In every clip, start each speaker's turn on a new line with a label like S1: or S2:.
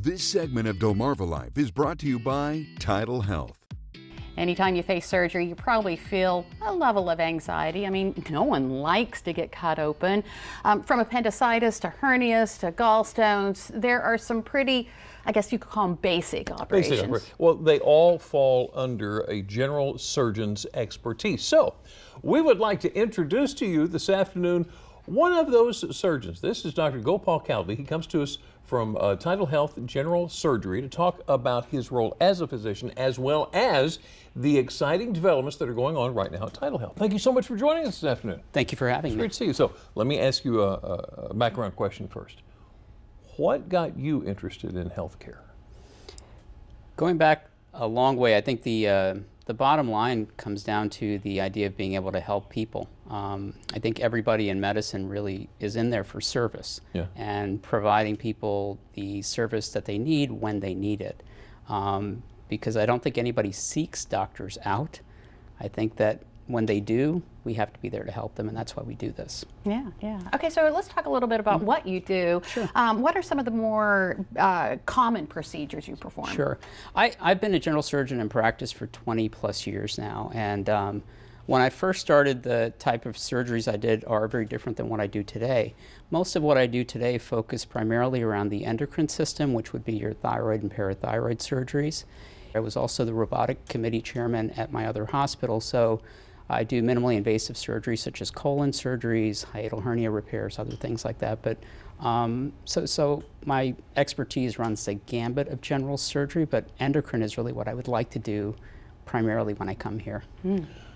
S1: This segment of Delmarva Life is brought to you by TidalHealth.
S2: Anytime you face surgery, you probably feel a level of anxiety. I mean, no one likes to get cut open. From appendicitis to hernias to gallstones, there are some pretty, I guess you could call them basic operations.
S3: Well, they all fall under a general surgeon's expertise. So, we would like to introduce to you this afternoon one of those surgeons. This is Dr. Gopal Kowdley. He comes to us from TidalHealth General Surgery to talk about his role as a physician as well as the exciting developments that are going on right now at TidalHealth. Thank you so much for joining us this afternoon.
S4: Thank you for having me.
S3: Great to see you. So let me ask you a background question first. What got you interested in healthcare?
S4: Going back a long way, I think the bottom line comes down to the idea of being able to help people. I think everybody in medicine really is in there for service and providing people the service that they need when they need it. Because I don't think anybody seeks doctors out. I think that when they do, we have to be there to help them, and that's why we do this.
S2: Yeah. Okay, so let's talk a little bit about what you do.
S4: Sure.
S2: What are some of the more common procedures you perform?
S4: Sure. I've been a general surgeon in practice for 20 plus years now, and when I first started, the type of surgeries I did are very different than what I do today. Most of what I do today focus primarily around the endocrine system, which would be your thyroid and parathyroid surgeries. I was also the robotic committee chairman at my other hospital, so I do minimally invasive surgery such as colon surgeries, hiatal hernia repairs, other things like that. But so my expertise runs the gambit of general surgery, but endocrine is really what I would like to do primarily when I come here.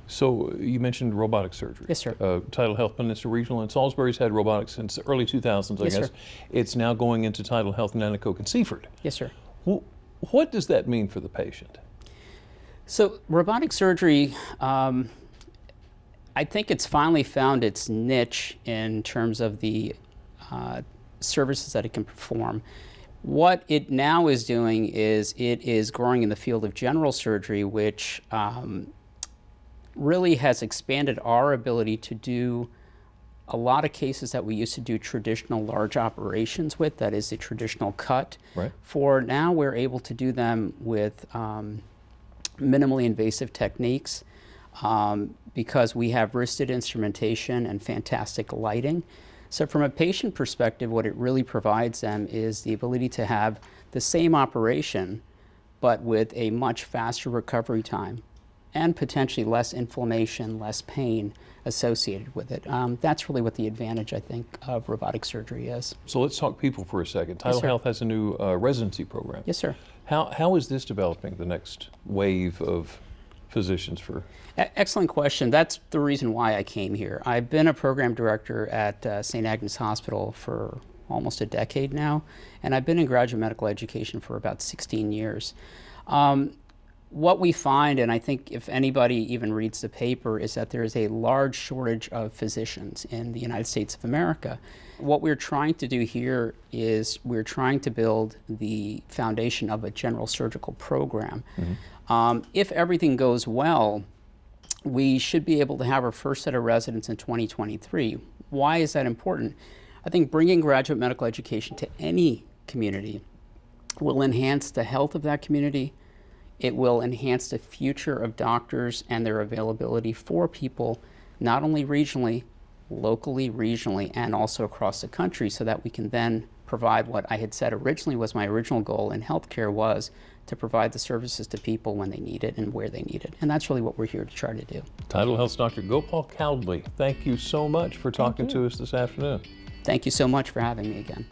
S3: So you mentioned robotic surgery.
S4: Yes, sir.
S3: TidalHealth Peninsula Regional in Salisbury's had robotics since the early 2000s, I
S4: Yes,
S3: guess.
S4: sir.
S3: It's now going into TidalHealth Nanticoke and Seaford.
S4: Yes, sir.
S3: What does that mean for the patient?
S4: So robotic surgery, I think it's finally found its niche in terms of the services that it can perform. What it now is doing is it is growing in the field of general surgery, which really has expanded our ability to do a lot of cases that we used to do traditional large operations with, that is the traditional cut.
S3: Right.
S4: For now, we're able to do them with minimally invasive techniques because we have wristed instrumentation and fantastic lighting. So from a patient perspective, what it really provides them is the ability to have the same operation, but with a much faster recovery time and potentially less inflammation, less pain associated with it. That's really what the advantage, I think, of robotic surgery is.
S3: So let's talk people for a second.
S4: Yes, sir.
S3: TidalHealth has a new residency program.
S4: Yes, sir.
S3: How is this developing the next wave of physicians for?
S4: Excellent question. That's the reason why I came here. I've been a program director at St. Agnes Hospital for almost a decade now, and I've been in graduate medical education for about 16 years. What we find, and I think if anybody even reads the paper, is that there is a large shortage of physicians in the United States of America. What we're trying to do here is we're trying to build the foundation of a general surgical program. If everything goes well, we should be able to have our first set of residents in 2023. Why is that important? I think bringing graduate medical education to any community will enhance the health of that community. It will enhance the future of doctors and their availability for people, not only regionally, locally, regionally, and also across the country, so that we can then provide what I had said originally was my original goal in healthcare, was to provide the services to people when they need it and where they need it. And that's really what we're here to try to do.
S3: TidalHealth's Dr. Gopal Kowdley, thank you so much for talking to us this afternoon.
S4: Thank you so much for having me again.